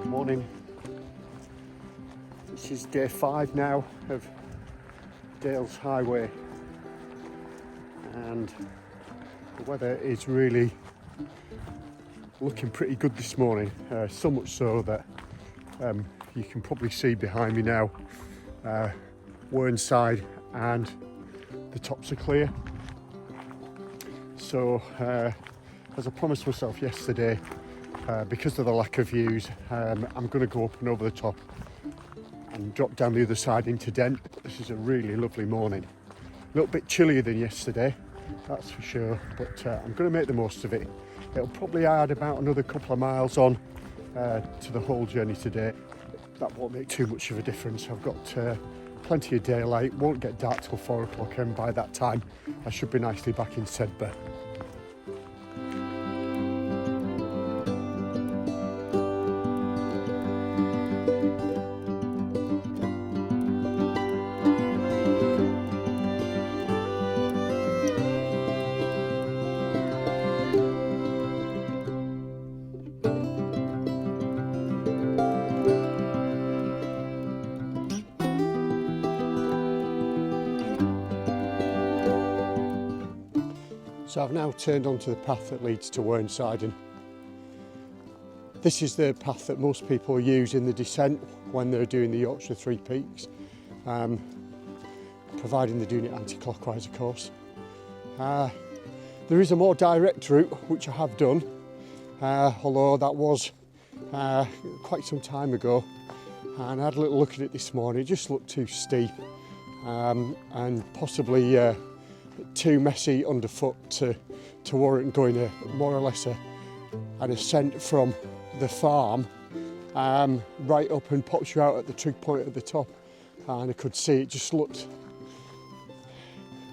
Morning. This is day 5 now of Dales Highway, and the weather is really looking pretty good this morning, so much so that you can probably see behind me now Whernside and the tops are clear. So as I promised myself yesterday, because of the lack of views, I'm going to go up and over the top and drop down the other side into Dent. This is a really lovely morning. A little bit chillier than yesterday, that's for sure, but I'm going to make the most of it. It'll probably add about another couple of miles on to the whole journey today. That won't make too much of a difference. I've got plenty of daylight, won't get dark till 4 o'clock, and by that time I should be nicely back in Sedbergh. So I've now turned onto the path that leads to Whernside, and this is the path that most people use in the descent when they're doing the Yorkshire Three Peaks, providing they're doing it anti-clockwise, of course. There is a more direct route, which I have done, although that was quite some time ago, and I had a little look at it this morning. It just looked too steep and possibly too messy underfoot to warrant going more or less an ascent from the farm right up and pops you out at the trig point at the top, and I could see it just looked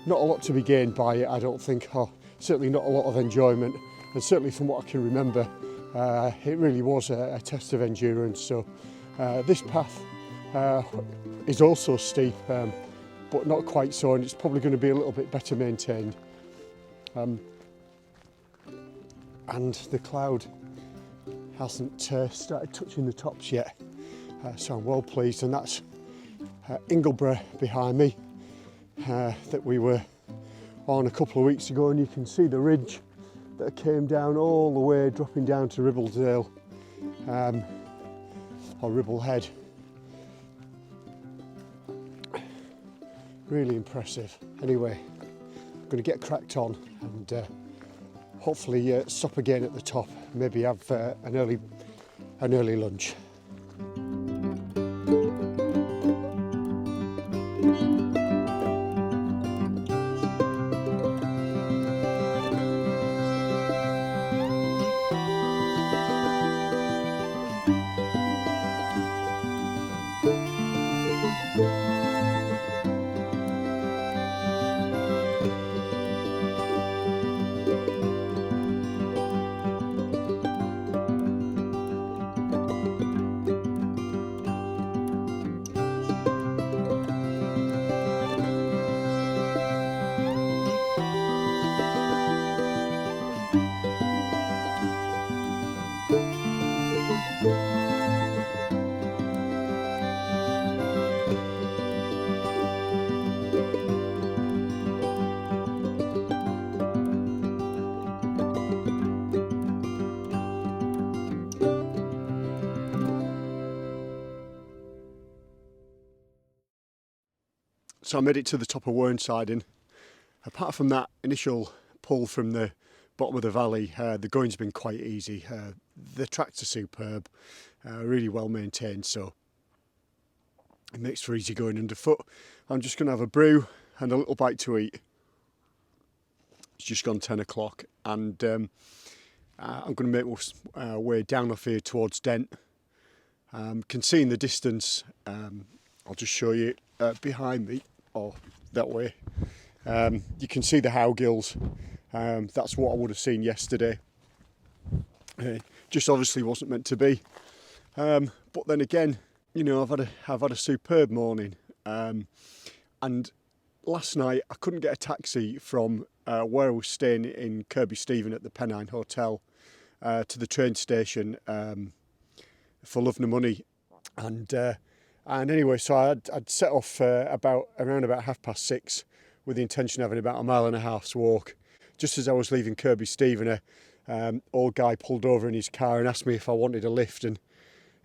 not a lot to be gained by it, I don't think, or certainly not a lot of enjoyment, and certainly from what I can remember it really was a test of endurance. So this path is also steep, but not quite so, and it's probably going to be a little bit better maintained. And the cloud hasn't started touching the tops yet, so I'm well pleased. And that's Ingleborough behind me that we were on a couple of weeks ago, and you can see the ridge that came down all the way, dropping down to Ribblehead, or Ribblehead. Really impressive. Anyway, I'm going to get cracked on and hopefully stop again at the top, maybe have an early lunch. So I made it to the top of Whernside, and apart from that initial pull from the bottom of the valley, the going's been quite easy. The tracks are superb, really well maintained, so it makes for easy going underfoot. I'm just going to have a brew and a little bite to eat. It's just gone 10 o'clock, and I'm going to make my way down off here towards Dent. Can see in the distance, I'll just show you behind me, or that way, you can see the Howgills That's what I would have seen yesterday. Just obviously wasn't meant to be. But then again, you know, I've had a superb morning. And last night I couldn't get a taxi from where I was staying in Kirkby Stephen at the Pennine Hotel to the train station for love nor money. And anyway, so I'd set off around about 6:30 with the intention of having about 1.5 miles walk. Just as I was leaving Kirkby Stephen, old guy pulled over in his car and asked me if I wanted a lift, and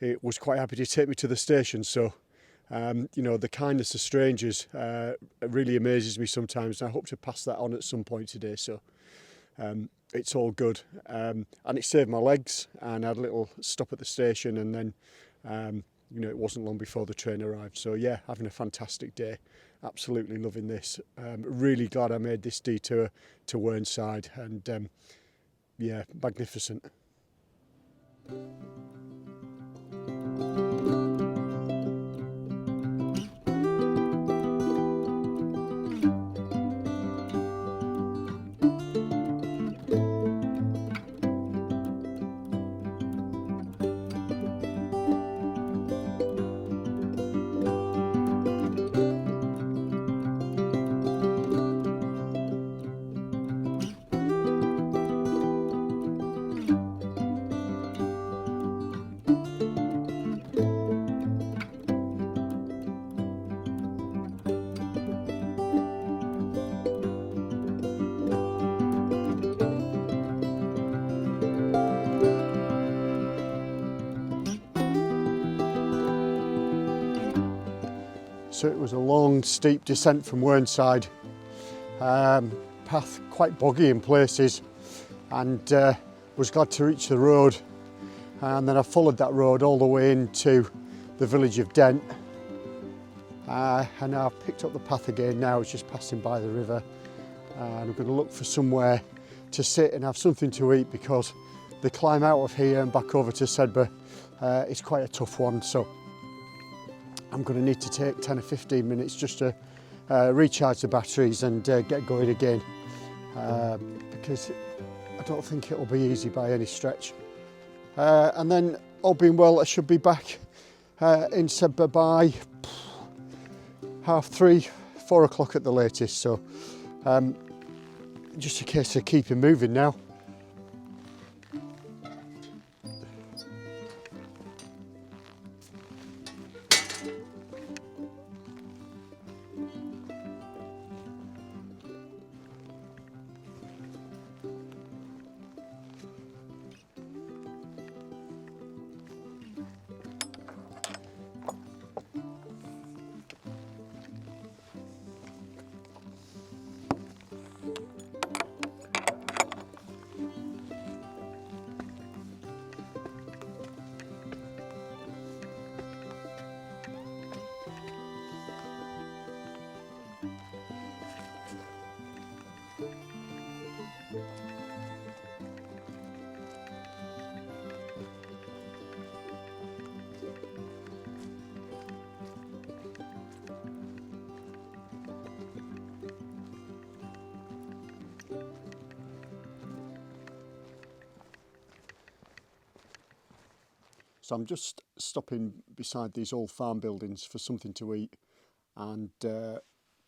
it was quite happy to take me to the station. So, you know, the kindness of strangers really amazes me sometimes, and I hope to pass that on at some point today. So it's all good, and it saved my legs. And I had a little stop at the station, and then you know, it wasn't long before the train arrived. So yeah, having a fantastic day. Absolutely loving this. Really glad I made this detour to Whernside, and yeah, magnificent. So it was a long, steep descent from Whernside, path quite boggy in places, and was glad to reach the road. And then I followed that road all the way into the village of Dent, and I've picked up the path again now. It's just passing by the river, and I'm going to look for somewhere to sit and have something to eat, because the climb out of here and back over to Sedbergh is quite a tough one. So I'm going to need to take 10 or 15 minutes just to recharge the batteries and get going again, because I don't think it'll be easy by any stretch. And then, all being well, I should be back in Sedbergh by 3:30, 4 o'clock at the latest. So just a case of keeping moving now. So I'm just stopping beside these old farm buildings for something to eat, and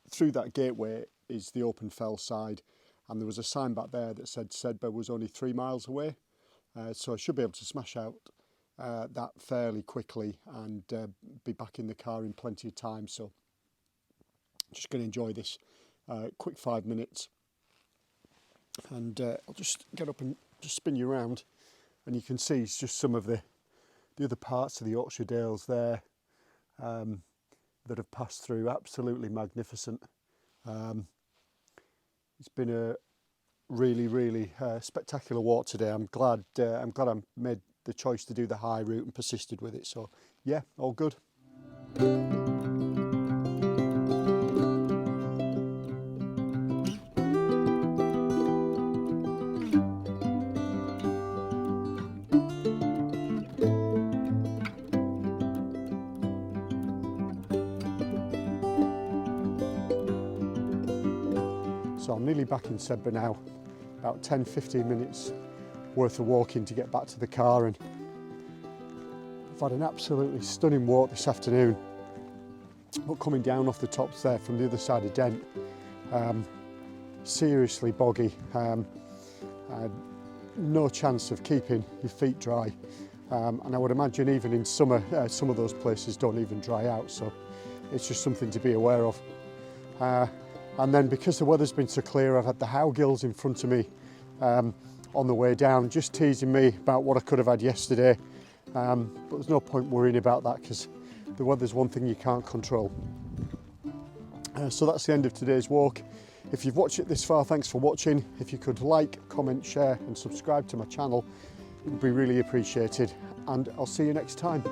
through that gateway is the open fell side, and there was a sign back there that said Sedbergh was only 3 miles away, so I should be able to smash out that fairly quickly and be back in the car in plenty of time. So I'm just going to enjoy this quick 5 minutes, and I'll just get up and just spin you around, and you can see it's just some of the other parts of the Yorkshire Dales there that have passed through. Absolutely magnificent. It's been a really spectacular walk today. I'm glad I made the choice to do the high route and persisted with it. So yeah, all good. So I'm nearly back in Sedbergh now, about 10-15 minutes worth of walking to get back to the car, and I've had an absolutely stunning walk this afternoon. But coming down off the tops there from the other side of Dent, seriously boggy, no chance of keeping your feet dry, and I would imagine even in summer some of those places don't even dry out, so it's just something to be aware of. And then because the weather's been so clear, I've had the howgills in front of me on the way down, just teasing me about what I could have had yesterday, but there's no point worrying about that because the weather's one thing you can't control. So that's the end of today's walk. If you've watched it this far, thanks for watching. If you could like, comment, share and subscribe to my channel, it would be really appreciated, and I'll see you next time.